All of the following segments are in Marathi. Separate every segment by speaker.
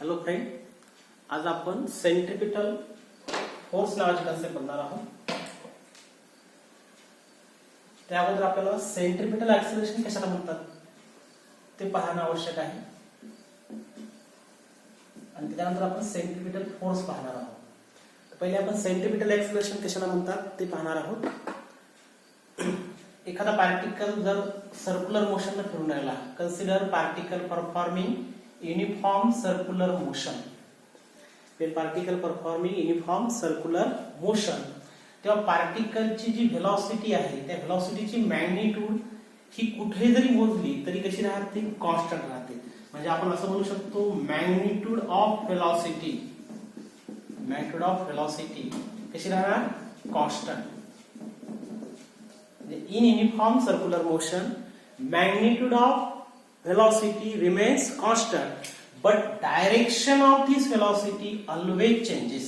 Speaker 1: हॅलो फ्रेंड, आज आपण सेंट्रिपिटल फोर्स नावाची कन्सेप्ट बघणार आहोत. त्याबद्दल आपल्याला सेंट्रिपिटल ऍक्सिलरेशन कशाला म्हणतात ते पाहणं आवश्यक आहे आणि त्यानंतर आपण सेंट्रिपिटल फोर्स पाहणार आहोत. पहिले आपण सेंट्रिपिटल ऍक्सिलरेशन कशाला म्हणतात ते पाहणार आहोत. एखादा पार्टिकल जर सर्क्युलर मोशनला फिरून राहिला, consider particle performing uniform circular motion. when particle performing uniform circular motion, तेव्हा पार्टिकलची जी व्हेलॉसिटी आहे त्या व्हेलॉसिटीची मॅग्निट्यूड ही कुठे जरी मोजली तरी कशी राहते, कॉन्स्टंट राहते. म्हणजे आपण असं म्हणू शकतो magnitude of velocity, magnitude of velocity कशी राहणार, constant. in uniform circular motion magnitude of velocity remains constant but direction of this velocity always changes.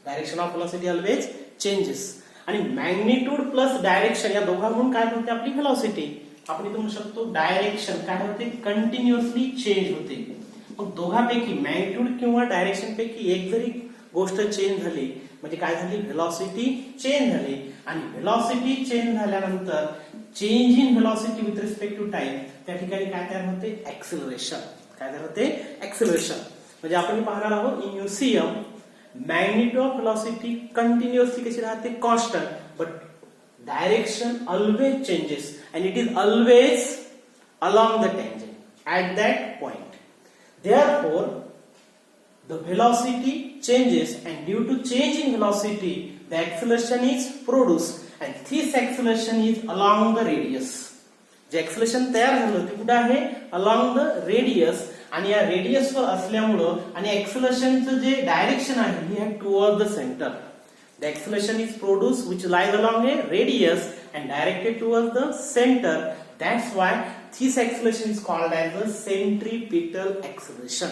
Speaker 1: Direction of velocity always changes. आणि मॅग्निट्यूड प्लस डायरेक्शन या दोघांमधून काय होते आपली व्हेलॉसिटी. आपण इथे म्हणू शकतो डायरेक्शन काय होते, कंटिन्युअसली चेंज होते. मग दोघांपैकी मॅग्निट्यूड किंवा डायरेक्शन पैकी एक जरी गोष्ट चेंज झाली म्हणजे काय झाली, व्हेलॉसिटी चेंज झाली. आणि व्हेलॉसिटी चेंज झाल्यानंतर change in velocity with respect to time त्या ठिकाणी काय तयार होते, ऍक्सिलरेशन. काय तयार होते, ऍक्सिलरेशन. म्हणजे आपण पाहणार आहोत in UCM magnitude of velocity continuously कशी राहते, constant, but direction always changes and it is always along the tangent at that point. Therefore the velocity changes and due to change in velocity the acceleration is produced and this acceleration is along the radius. जे acceleration तयार झालं ते कुठे आहे, along the radius. आणि या रेडियस वर असल्यामुळं आणि acceleration जे डायरेक्शन आहे हे towards the center. The acceleration is produced which lies along a radius and directed towards the center. That's why this acceleration is called as the centripetal acceleration.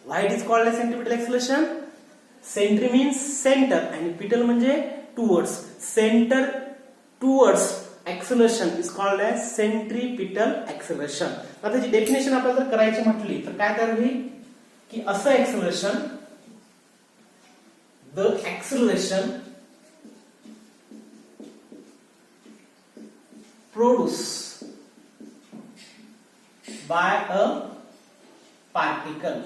Speaker 1: Why it is called as centripetal acceleration? Centri means center and petal म्हणजे towards. Center towards acceleration is called as centripetal acceleration. आता त्याची डेफिनेशन आपल्याला जर करायची म्हटली तर काय तयार होईल की असं acceleration, the acceleration produced by a particle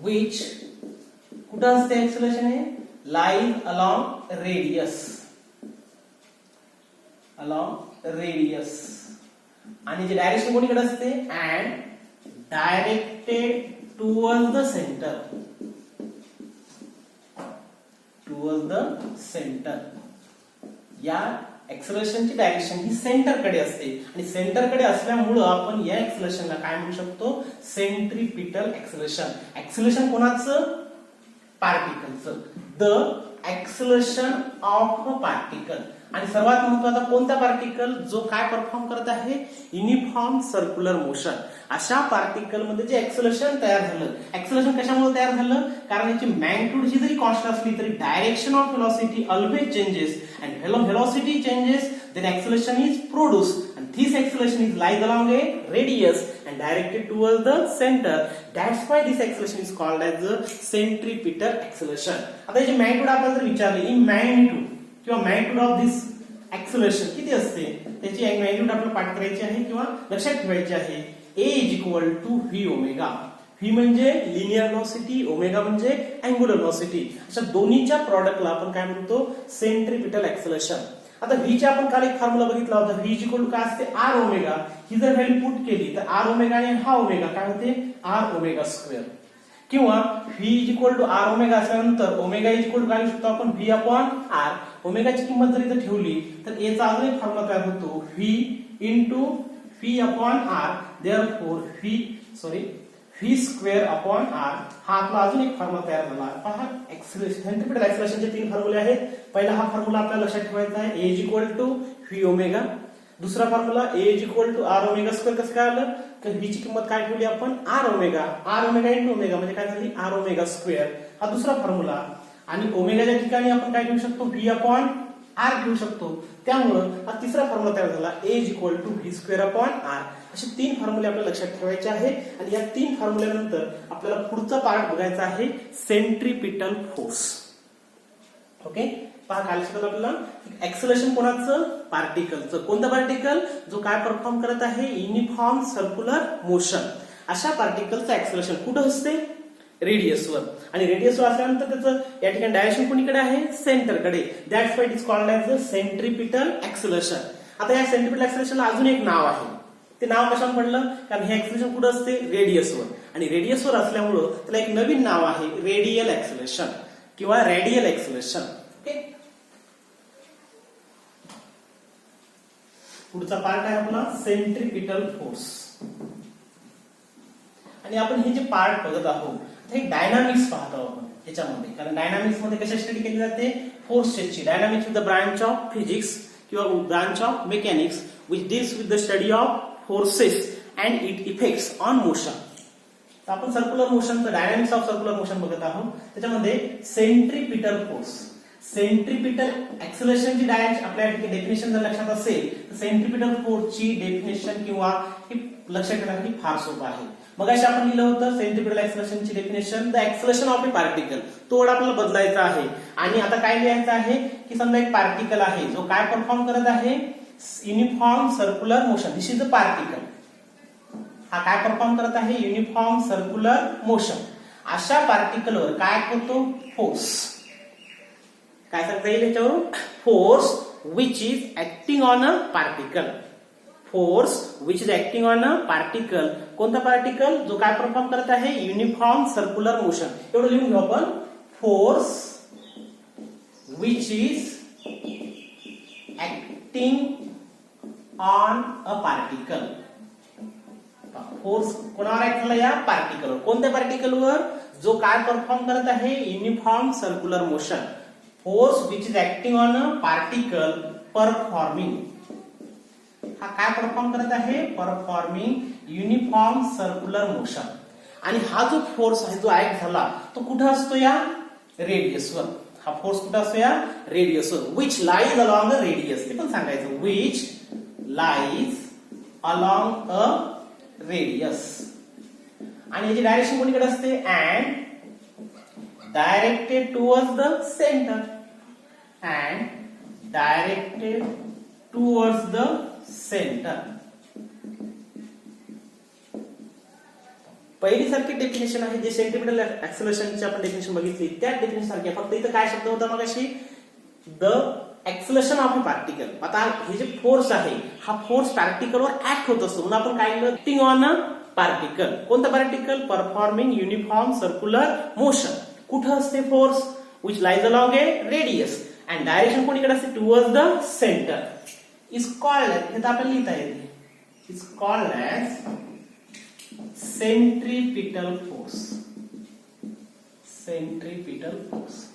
Speaker 1: which कुठं असते ऍक्सिलरेशन आहे, lies along radius, along radius. आणि जे डायरेक्शन कोणीकडे असते, and directed towards the centre, towards the centre. या एक्सेलरेशनची डायरेक्शन ही सेंटरकडे असते आणि सेंटरकडे असल्यामुळं आपण या एक्सेलरेशनला काय म्हणू शकतो, सेंट्रिपिटल एक्सेलरेशन. एक्सेलरेशन कोणाचं, पार्टिकलचं. The acceleration of a particle. आणि सर्वात महत्वाचा कोणता पार्टिकल, जो काय परफॉर्म करत आहे, युनिफॉर्म सर्क्युलर मोशन. अशा पार्टिकल मध्ये जे एक्सेलरेशन तयार झालं, एक्सेलरेशन कशामुळे तयार झालं, कारण याची मॅग्निट्यूड ही जरी कॉन्स्टंट असली तरी direction of velocity always changes and velocity changes then acceleration is produced and this acceleration is lies along a radius and directed towards the center. That's why this acceleration is called as the centripetal acceleration. आता याची मॅग्निट्यूड आपल्याला जर विचारली, इन मॅग्निट्यूड किंवा मॅग्निट्यूड ऑफ दिस एक्सेलरेशन किती असते, त्याची मॅग्निट्यूड आपल्याला पाठ करायची आहे किंवा लक्षात ठेवायची आहे. A is equal to v omega. v म्हणजे लिनियर व्हेलॉसिटी, ओमेगा म्हणजे अँग्युलर व्हेलॉसिटी. अशा दोन्हीच्या प्रॉडक्टला आपण काय म्हणतो, सेंट्रिपिटल एक्सेलरेशन. आता v चे आपण काल एक फॉर्म्युला बघितला होता, v इज इक्वल टू काय असते, आर ओमेगा. ही जर व्हॅल्यू पुट केली तर आर ओमेगा आणि हा ओमेगा काय होते, आर ओमेगा स्क्वेअर. किंवा v is equal to R omega असल्यानंतर ओमेगा इज इक्वल टू काय लिहू शकतो आपण, v अपॉन आर. ओमेगाची किंमत जर इथे ठेवली तर याचा अजून एक फॉर्म्युला तयार होतो, v into v upon r. Therefore v square upon r. हा आपला अजून एक फॉर्म्युला तयार झाला. पहा, सेंट्रिपिटल एक्सेलरेशनचे तीन फॉर्म्युले आहेत. पहिला हा फॉर्म्युला आपल्याला लक्षात ठेवायचा आहे, a is equal to v omega. दुसरा formula a is equal to R omega square. कसं काय आलं, तर v ची किंमत काय ठेवली आपण, r omega. R omega into omega म्हणजे काय झाली, आर ओमेगा स्क्वेअर. हा दुसरा फॉर्म्युला. आणि ओमेगाच्या ठिकाणी आपण काय ठेवू शकतो, v अपॉन आर घेऊ शकतो. त्यामुळं हा तिसरा फॉर्म्युला तयार झाला, A is equal to v square upon r. असे 3 फॉर्म्युले आपल्याला लक्षात ठेवायचे आहे. आणि या 3 फॉर्म्युल्यानंतर आपल्याला पुढचा पार्ट बघायचा आहे, सेंट्रीपिटल फोर्स. ओके, पहा काय लक्षात आपल्याला, एक्सेलरेशन कोणाचं, पार्टिकलचं. कोणतं पार्टिकल, जो काय परफॉर्म करत आहे, युनिफॉर्म सर्क्युलर मोशन. अशा पार्टिकलचं एक्सेलरेशन कुठं असते, रेडियसवर. आणि रेडियसवर असल्यानंतर त्याचं या ठिकाणी डायरेक्शन कोणीकडे आहे, सेंटरकडे. That's why it is called as the centripetal acceleration. आता या सेंट्रीपिटल एक्सेलरेशनला अजून एक नाव आहे. ते नाव कशावर पडलं, कारण हे एक्सेलरेशन कुठं असते, रेडियसवर. आणि रेडियसवर असल्यामुळं त्याला एक नवीन नाव आहे, रेडियल एक्सेलरेशन किंवा रेडियल एक्सेलरेशन. ओके, पुढचा पार्ट आहे आपला सेंट्रीपिटल फोर्स. आणि आपण हे जे पार्ट बघत आहोत, हे डायनामिक्स पाहतो आपण ह्याच्यामध्ये. कारण डायनामिक्स मध्ये कशा स्टडी केली जाते, फोर्सची. Dynamics with the branch of physics किंवा branch of mechanics which deals with the study of forces and it effects on motion. तर आपण सर्क्युलर मोशनचं, डायनामिक्स ऑफ सर्क्युलर मोशन बघत आहोत. त्याच्यामध्ये सेंट्रीपिटल फोर्स, सेंट्रीपिटल एक्सेलरेशनची डायरेक्ट आपल्या डेफिनेशन जर लक्षात असेल तर सेंट्रीपिटल फोर्सची डेफिनेशन किंवा लक्षात ठेवण्यासाठी फार सोपं आहे. मग अशा आपण लिहिलं होतं सेंट्रीपिटल एक्सेलरेशनची definition, the acceleration of a particle. तो वर्ड आपल्याला बदलायचा आहे. आणि आता काय लिहायचं आहे की समजा एक पार्टिकल आहे जो काय परफॉर्म करत आहे, uniform circular motion. This is the particle. हा काय परफॉर्म करत आहे, युनिफॉर्म सर्क्युलर मोशन. अशा पार्टिकलवर काय करतो, फोर्स. काय सांगता येईल याच्यावरून, force which is acting on a particle. Force which is acting on a particle. कोणता पार्टिकल, जो काय परफॉर्म करत आहे, युनिफॉर्म सर्क्युलर मोशन. एवढं लिहून घेऊ आपण, force which is acting on a particle. Force कोणावर ऍक्ट झाला, या पार्टिकलवर. कोणत्या पार्टिकलवर, जो काय परफॉर्म करत आहे, uniform circular motion. Force which is acting on a particle performing. हा काय परफॉर्म करत आहे, परफॉर्मिंग युनिफॉर्म सर्क्युलर मोशन. आणि हा जो फोर्स आहे, जो ऍक्ट झाला, तो कुठं असतो, या रेडियसवर. हा फोर्स कुठं असतो, या रेडियसवर. Which lies along a radius. ते पण सांगायचं, which lies along a radius. आणि याची डायरेक्शन कोणीकडे असते, and directed towards the centre. And directed towards the centre. पहिली सारखी डेफिनेशन आहे, जे सेंट्रीपिटल एक्सेलरेशनची आपण डेफिनेशन बघितली त्या डेफिनेशन सारखी. फक्त इथं काय शब्द होता मगाशी, the acceleration of a particle. आता हे जे फोर्स आहे, हा फोर्स पार्टिकलवर ऍक्ट होत असतो. म्हणून आपण काय लिहिलं, ऍक्टिंग ऑन अ पार्टिकल. कोणतं particle, performing uniform circular motion. कुठं असते force, which lies along a radius. And direction कोणीकडे असते, towards the centre. Is called, हे तर आपल्याला लिहिता येते, is called as centripetal force. Centripetal force.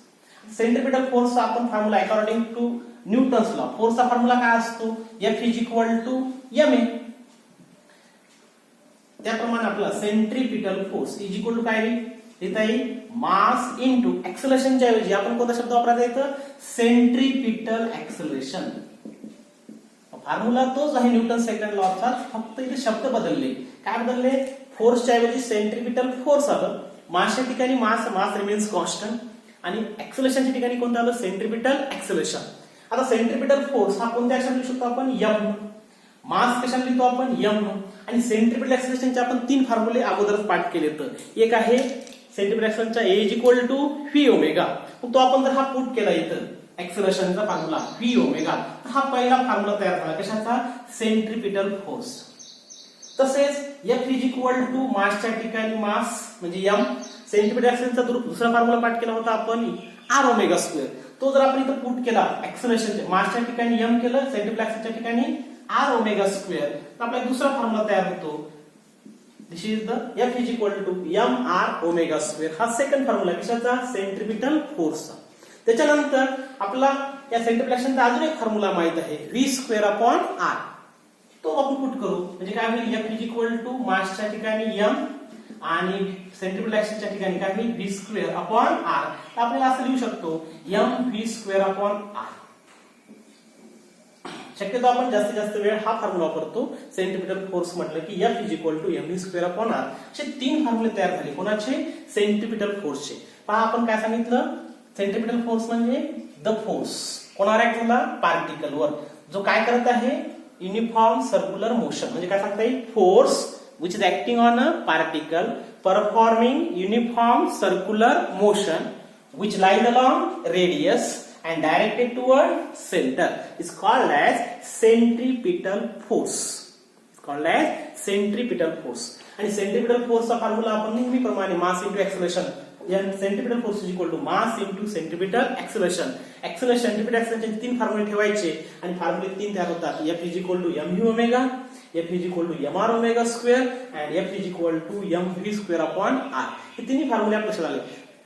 Speaker 1: Centripetal फोर्सचा आपण formula according to Newton's law, फोर्सचा फॉर्म्युला काय असतो, F is equal to ma. त्याप्रमाणे आपला centripetal force is equal to काय लिहिता येईल, मास इनटू एक्सेलरेशनच्या ऐवजी आपण कोणता शब्द वापरायचा इथं, सेंट्रीपिटल एक्सेलरेशन. फॉर्म्युला तोच आहे न्यूटन सेकंड लॉचा, फक्त इथे शब्द बदलले. काय बदलले, फोर्सच्या ऐवजी सेंट्रीपिटल फोर्स आलं. मासच्या ठिकाणी मास रिमेन्स कॉन्स्टंट. आणि एक्सेलरेशनच्या ठिकाणी कोणतं आलं, सेंट्रीपिटल एक्सेलरेशन. आता सेंट्रीपिटल फोर्स हा कोणत्या अक्षरात लिहू शकतो आपण, m. मास कशाने लिहितो आपण, m. आणि सेंट्रीपिटल एक्सेलरेशनचे आपण 3 फॉर्म्युले अगोदरच पाठ केले. तर एक आहे सेंट्रीपिटल एक्सेलरेशनचा A is equal to V omega. तो आपण जर हा पुट केला इथं एक्सेलरेशनचा फॉर्म्युला व्ही ओमेगा, तर हा पहिला फॉर्म्युला तयार झाला कशाचा, सेंट्रीपिटल फोर्स. तसेच F इज इक्वल टू मासच्या ठिकाणी मास म्हणजे m. सेंट्रीपिटल एक्सेलरेशनचा दुसरा फॉर्म्युला पाठ केला होता आपण, आर ओमेगा स्क्वेअर. तो जर आपण इथं पुट केला एक्सेलरेशनच्या मासच्या ठिकाणी m केलं, सेंट्रीपिटल एक्सेलरेशनच्या ठिकाणी आर ओमेगा स्क्वेअर, तर आपल्याला दुसरा फॉर्म्युला तयार होतो. This is the F is equal to m r omega square. हा सेकंड फॉर्म्युला कशाचा, सेंट्रीपिटल फोर्सचा. त्याच्यानंतर आपला या सेंट्रीपिटल एक्सेलरेशनचा अजून एक फॉर्म्युला माहित आहे, v स्क्वेअर अपॉन r. तो आपण पुट करू म्हणजे काय होईल, F इज इक्वल टू मासच्या ठिकाणी m आणि सेंट्रीपिटल एक्सेलरेशनच्या ठिकाणी काय होईल, v स्क्वेअर अपॉन r. आपल्याला असं लिहू शकतो, m v square upon r. शक्यतो आपण जास्तीत जास्त वेळ हा फॉर्म्युला वापरतो. सेंट्रिपिटल फोर्स म्हटलं की F is equal to mv²/r. असे 3 फॉर्म्युले तयार झाले. कोणाचे? सेंट्रिपिटल फोर्सचे. पहा आपण काय सांगितलं, सेंट्रिपिटल फोर्स म्हणजे द फोर्स कोणावर ऍक्ट झाला? पार्टिकलवर, जो काय करत आहे? Uniform circular motion. म्हणजे काय सांगता येईल? Force which is acting on a particle performing uniform circular motion which lies along radius and directed toward center is called as centripetal force. It's called as centripetal force. आणि centripetal force चा फॉर्म्युला आपण नेहमीप्रमाणे mass into acceleration. Centripetal force is equal to mass into centripetal acceleration. Acceleration centripetal acceleration 3 फॉर्म्युले ठेवायचे आणि फॉर्म्युले 3 तयार होतात. F is equal to mv omega, F is equal to mr omega square and F is equal to mv²/r. हे तिन्ही फॉर्म्युले आपल्या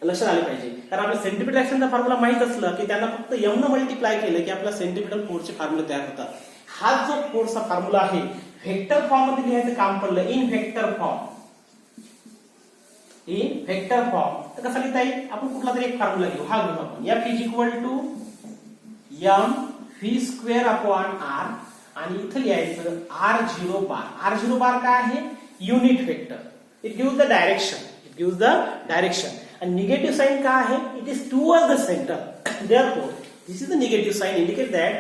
Speaker 1: लक्षात आले पाहिजे. कारण आपल्या सेंट्रिपिटल एक्सेलरेशनचा फॉर्म्युला माहित असलं की त्यांना फक्त m न मल्टिप्लाय केलं की आपला सेंट्रिपिटल फोर्सचे फॉर्म्युले तयार होतात. हा जो फोर्सचा फॉर्म्युला आहे व्हेक्टर फॉर्म मध्ये लिहायचं काम पडलं. In vector form, in vector form तर कसा लिहिता येईल? आपण कुठला तरी एक फॉर्म्युला घेऊ. हा घेऊ आपण. F is equal to mv²/r आणि इथं लिहायचं r0 बार. r0 बार काय आहे? Unit vector. It gives the direction, it gives the direction. आणि निगेटिव्ह साइन काय आहे? It is towards the centre. Therefore this is the negative sign indicate that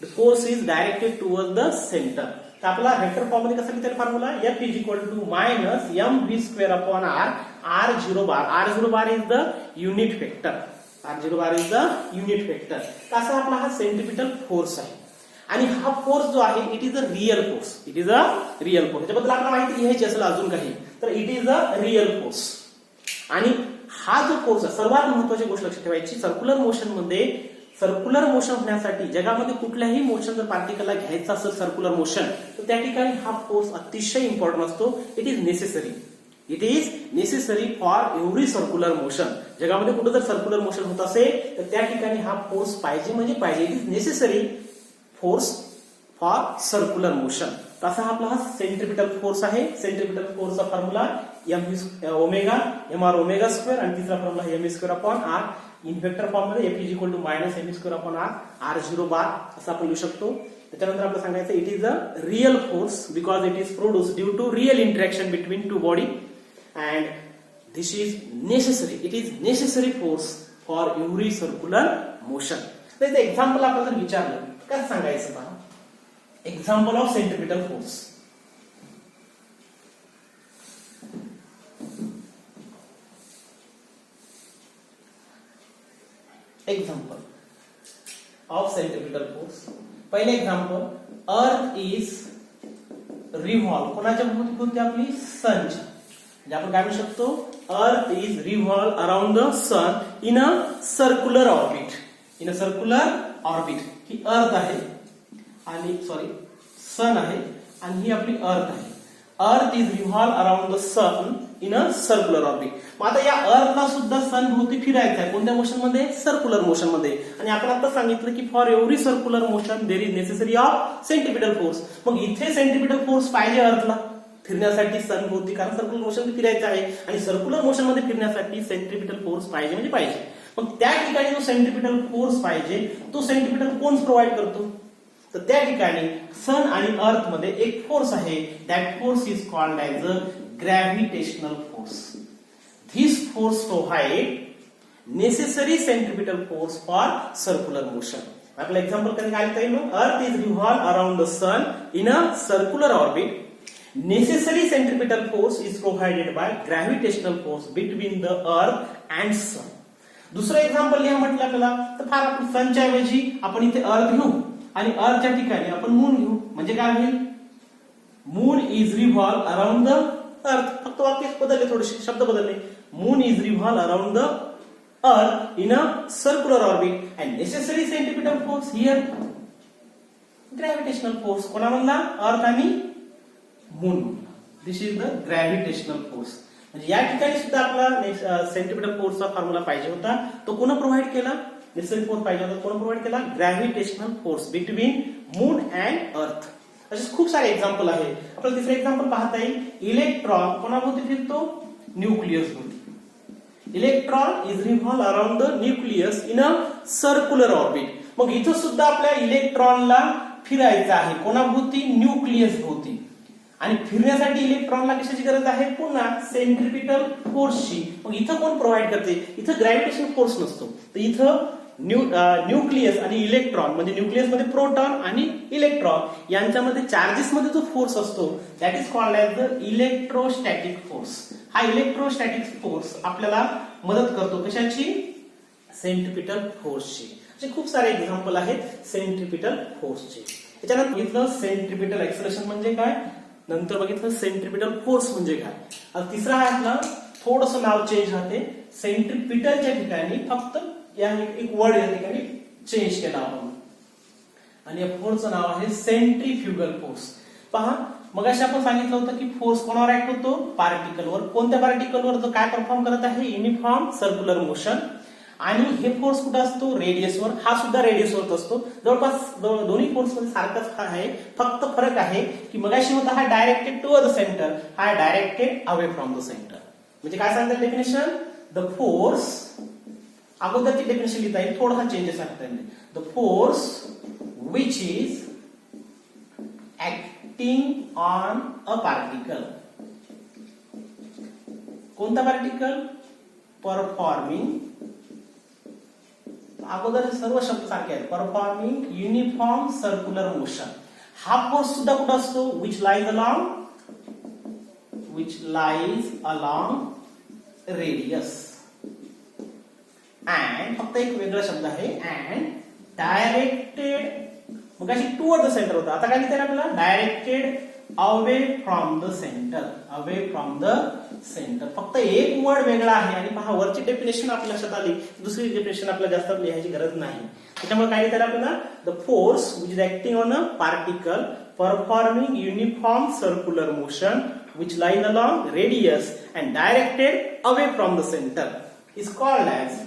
Speaker 1: the force is directed towards the centre. तर आपला व्हेक्टर फॉर्म मध्ये कसा लिहिता येईल formula? F is equal to minus mv²/r r0 bar. r0 bar is the unit vector. r0 bar is the unit vector. असा आपला हा सेंट्रिपिटल फोर्स आहे. आणि हा फोर्स जो आहे it is a real force. It is a real force. त्याच्याबद्दल आपल्याला माहिती लिहायची असेल अजून काही तर it is a real force. आणि हा जो फोर्स आहे सर्वात महत्वाची गोष्ट लक्षात ठेवायची, सर्क्युलर मोशन मध्ये सर्क्युलर मोशन होण्यासाठी जगामध्ये कुठल्याही मोशन जर पार्टिकलला घ्यायचं असेल सर्क्युलर मोशन तर त्या ठिकाणी हा फोर्स अतिशय इम्पॉर्टंट असतो. It is necessary. It is necessary for every circular motion. जगामध्ये कुठं जर सर्क्युलर मोशन होत असेल तर त्या ठिकाणी हा फोर्स पाहिजे म्हणजे पाहिजे. It is necessary force for circular motion. तसा आपला हा सेंट्रिपिटल फोर्स आहे. सेंट्रिपिटल फोर्सचा formula omega mr omega square आणि तिसरा formula mv²/r. In vector form मध्ये F is equal to minus mv²/r r0 bar असं आपण लिहू शकतो. त्याच्यानंतर आपल्याला सांगायचं it is a real force because it is produce due to real interaction between two body and this is necessary. It is necessary force for every circular motion. त्याचं एक्झाम्पल आपण जर विचारलं काय सांगायचं पहा. Example of centripetal force. Example of centripetal force. पहिले एक्झाम्पल, अर्थ इज रिव्हॉल्व. कोणाच्या भोवती? आपली सनची. म्हणजे आपण काय म्हणू शकतो? Earth is revolve around the sun in a circular orbit. In a circular orbit. ही अर्थ आहे आणि सॉरी सन आहे आणि ही आपली अर्थ आहे. Earth is revolve around the sun in a circular orbit. मग आता या अर्थला सुद्धा सन भोवती फिरायचं आहे. कोणत्या मोशन मध्ये? सर्क्युलर मोशन मध्ये. आणि आपण आता सांगितलं की for every circular motion there is necessary of centripetal force. मग इथे सेंट्रिपिटल फोर्स पाहिजे अर्थला फिरण्यासाठी सन भोवती, कारण सर्क्युलर मोशन फिरायचं आहे आणि सर्क्युलर मोशन मध्ये फिरण्यासाठी सेंट्रिपिटल फोर्स पाहिजे म्हणजे पाहिजे. मग त्या ठिकाणी जो सेंट्रिपिटल फोर्स पाहिजे तो सेंट्रिपिटल कोण प्रोव्हाइड करतो? तर त्या ठिकाणी सन आणि अर्थ मध्ये एक फोर्स आहे. That force is called as a gravitational force. This force provide necessary centripetal force for circular motion. आपलं एक्झाम्पल कधी काय लिहिता येईल? Earth is revolve around the sun in a circular orbit. Necessary centripetal force is provided by gravitational force between the earth and sun. दुसरं एक्झाम्पल लिहा म्हटलं आपल्याला तर फार आपण सनच्या ऐवजी आपण इथे अर्थ घेऊ आणि अर्थच्या ठिकाणी आपण मून घेऊ. म्हणजे काय होईल? Moon is revolve around the earth. फक्त वाक्य बदलले, थोडेसे शब्द बदलले. Moon is revolve around the earth in a circular orbit and necessary centripetal force here gravitational force. कोणामधला? अर्थ आणि moon. This is the gravitational force. म्हणजे या ठिकाणी सुद्धा आपला सेंट्रिपिटल फोर्सचा फॉर्म्युला पाहिजे होता. तो कोण प्रोव्हाइड केला? नेसेसरी फोर्स पाहिजे होता. कोण प्रोव्हाइड केला? Gravitational force between moon and अर्थ. असे खूप सारे एक्झाम्पल आहे. आपल्याला तिसरे एक्झाम्पल पाहता येईल. इलेक्ट्रॉन कोणाभोवती फिरतो? न्यूक्लियस भोवती. Electron is revolve around the nucleus in a circular orbit. मग इथं सुद्धा आपल्या इलेक्ट्रॉनला फिरायचं आहे. कोणाभोवती? न्यूक्लियस भोवती. आणि फिरण्यासाठी इलेक्ट्रॉनला कशाची गरज आहे? पुन्हा सेंट्रिपिटल फोर्सची. मग इथं कोण प्रोव्हाइड करते? इथं ग्रॅव्हिटेशन फोर्स नसतो. तर इथं न्यूक्लियस आणि इलेक्ट्रॉन म्हणजे न्यूक्लियस मध्ये प्रोटॉन आणि इलेक्ट्रॉन यांच्यामध्ये चार्जेस मध्ये जो फोर्स असतो that is called as the electrostatic force. हा इलेक्ट्रोस्टॅटिक फोर्स आपल्याला मदत करतो कशाची? सेंट्रिपिटल फोर्सची. असे खूप सारे एक्झाम्पल आहेत सेंट्रिपिटल फोर्सचे. त्याच्यानंतर बघितलं सेंट्रिपिटल एक्सेलरेशन म्हणजे काय, नंतर बघितलं सेंट्रिपिटल फोर्स म्हणजे काय. आता तिसरा आहे आपला थोडंसं नाव चेंज राहते. सेंट्रिपिटलच्या ठिकाणी फक्त या एक वर्ड या ठिकाणी चेंज केला आपण आणि या फोर्सचं नाव आहे सेंट्रीफ्युगल फोर्स. पहा मगाशी आपण सांगितलं होतं की फोर्स कोणावर ऍक्ट होतो? पार्टिकलवर. कोणत्या पार्टिकलवर? जो काय परफॉर्म करत आहे? Uniform circular motion. आणि हे फोर्स कुठं असतो? रेडियसवर. हा सुद्धा रेडियसवर असतो. जवळपास दोन्ही फोर्स मध्ये सारखाच आहे, फक्त फरक आहे की मगाशी होता हा डायरेक्टेड टुवर्ड द सेंटर, हा directed away from the centre. म्हणजे काय सांगतात डेफिनेशन? द फोर्स, अगोदरची डेफिनेशन लिहिता येईल, थोडासा चेंजेस आहे. The force which is acting on a particle. कोणता पार्टिकल? परफॉर्मिंग, अगोदर सर्व शब्द सारखे आहेत, परफॉर्मिंग युनिफॉर्म सर्क्युलर मोशन. हा फोर्स सुद्धा कुठं असतो? Which lies along radius. And फक्त एक वेगळा शब्द आहे अँड डायरेक्टेड. मग अशी टुवर्ड द सेंटर होता, आता काय लिहिता येईल आपल्याला? Directed away from the centre. Away from the centre. फक्त एक वर्ड वेगळा आहे. आणि पहा वरची डेफिनेशन आपल्या लक्षात आली, दुसरी डेफिनेशन आपल्याला जास्त लिहायची गरज नाही. त्याच्यामुळे काय लिहिता येईल आपल्याला? The force which is acting on a particle performing uniform circular motion which lies along radius and directed away from the centre is called as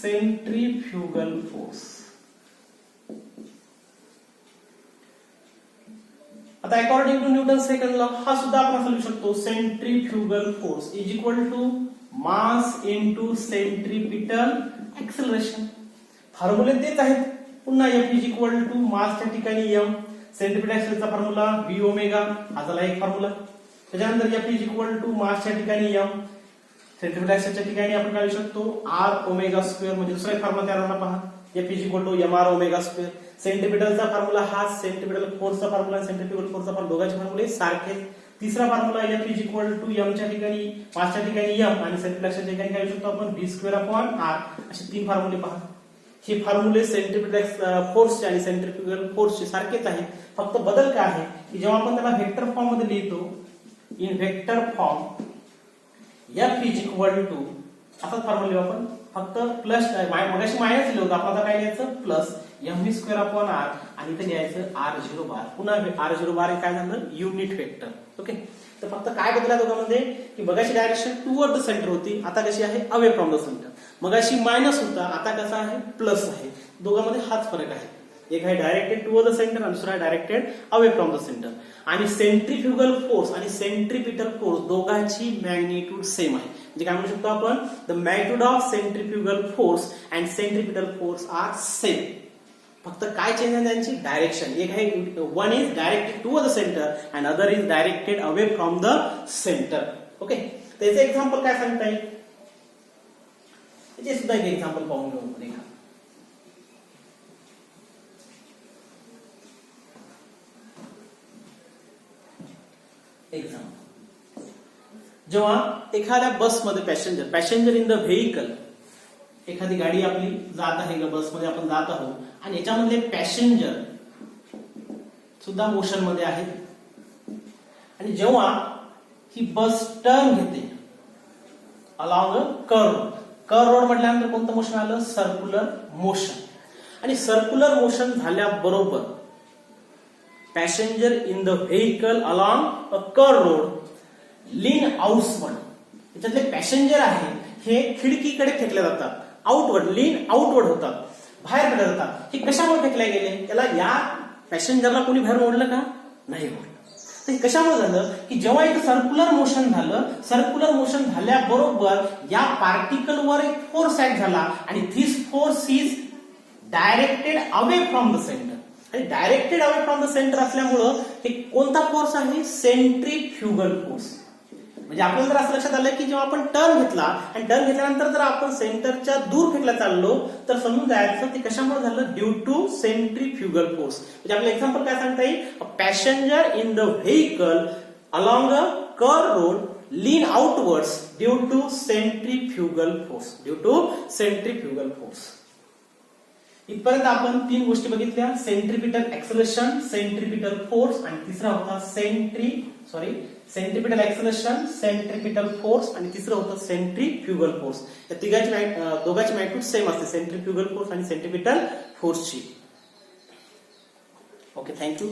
Speaker 1: centrifugal force. आता according to Newton second law हा सुद्धा आपण असं लिहू शकतो. Centrifugal force is equal to mass into centripetal acceleration. फॉर्म्युले तेच आहेत पुन्हा. एफ इज इक्वल टू मासच्या ठिकाणी एम, सेंट्रिपिटल एक्सेलरेशनचा फॉर्म्युला व्ही ओमेगा, हा झाला एक फॉर्म्युला. त्याच्यानंतर एफ इज इक्वल टू मासच्या ठिकाणी एम, सेंट्रिपिटल एक्सेलरेशनच्या ठिकाणी आपण काय लिहू शकतो? R omega square. म्हणजे दुसरा एक फॉर्म्युला तयार झाला पहा, F is equal to M R omega square. सेंट्रिपिटलचा फॉर्म्युला हा, सेंट्रिपिटल फोर्सचा फॉर्म्युला, सेंट्रिफ्युगल फोर्सचा फॉर्म्युला, दोघांचे फॉर्म्युले सारखे. तिसरा formula F is equal to M च्या ठिकाणी मासच्या ठिकाणी एम आणि सेंट्रिपिटलच्या ठिकाणी काय लिहू शकतो आपण? V square upon r. असे तीन फॉर्म्युले पहा. हे फॉर्म्युले सेंट्रिपिटल फोर्सचे आणि सेंट्रिफ्युगल फोर्सचे सारखेच आहेत. फक्त बदल काय आहे की जेव्हा आपण त्याला व्हेक्टर फॉर्म मध्ये लिहितो, in vector form F is equal to असाच फॉर्म्युला लिहू आपण. फक्त प्लस मगाशी मायनस लिहिलं होतं, आपण आता काय लिहायचं? Plus m v square upon r आणि इथे लिहायचं आर झिरो बार. पुन्हा आर झिरो बार काय झालं? Unit vector. ओके. तर फक्त काय बदल आहे दोघांमध्ये की मगाशी डायरेक्शन टुवर्ड द सेंटर होती, आता कशी आहे? Away from the centre. मगाशी मायनस होता, आता कसा आहे? प्लस आहे. दोघांमध्ये हाच फरक आहे. एक आहे डायरेक्टेड टुवर्ड द सेंटर आणि दुसरा आहे directed away from the centre. आणि सेंट्रीफ्युगल फोर्स आणि सेंट्रिपिटल फोर्स दोघांची मॅग्निट्यूड सेम आहे. म्हणजे काय म्हणू शकतो आपण? The magnitude of centrifugal force and centripetal force are same. फक्त काय चेंज आहे त्यांची? डायरेक्शन. एक आहे one is directed toward the centre and other is directed away from the centre. Okay. त्याचे एक्झाम्पल काय सांगता येईल? याचे सुद्धा एक एक्झाम्पल पाहून घेऊ. एक्झाम्पल, जेव्हा एखाद्या बसमध्ये पॅसेंजर इन द व्हेकल, एखादी गाडी आपली जात आहे, बसमध्ये आपण जात आहोत आणि याच्यामधले पॅसेंजर सुद्धा मोशन मध्ये आहेत. आणि जेव्हा ही बस टर्न घेते अलॉंग अ कर्व रोड म्हटल्यानंतर कोणतं मोशन आलं? Circular motion. आणि सर्क्युलर मोशन झाल्याबरोबर passenger in the vehicle along a curve road lean outward. याच्यातले पॅसेंजर आहे हे खिडकीकडे फेकले जातात, आउटवर्ड, लीन आउटवर्ड होतात, बाहेर पडले जातात. हे कशामुळे फेकले गेले? त्याला या पॅसेंजरला कोणी बाहेर ओढलं का? नाही ओढलं. तर हे कशामुळे झालं की जेव्हा एक सर्क्युलर मोशन झालं, सर्क्युलर मोशन झाल्याबरोबर या पार्टिकलवर एक फोर्स ऍक्ट झाला आणि this force is directed away from the centre. आणि directed away from the centre असल्यामुळं हे कोणता फोर्स आहे? Centrifugal force. म्हणजे आपल्याला जर असं लक्षात आलं की जेव्हा आपण टर्न घेतला आणि टर्न घेतल्यानंतर जर आपण सेंटरच्या दूर फेकला चाललो तर समजून जायचं ते कशामुळे झालं? Due to centrifugal force. म्हणजे आपलं एक्झाम्पल काय सांगता येईल? A passenger in the vehicle along a curve road lean outwards due to centrifugal force. Due to centrifugal force. इथपर्यंत आपण 3 गोष्टी बघितल्या: सेंट्रिपिटल एक्सेलरेशन, सेंट्रिपिटल फोर्स आणि तिसरा होता सेंट्रिपिटल एक्सेलरेशन, सेंट्रिपिटल फोर्स आणि तिसरं होतं सेंट्रीफ्युगल फोर्स. या दोघांची मॅग्निट्यूड सेम असते, सेंट्रीफ्युगल फोर्स आणि सेंट्रिपिटल फोर्सची. Okay, thank you.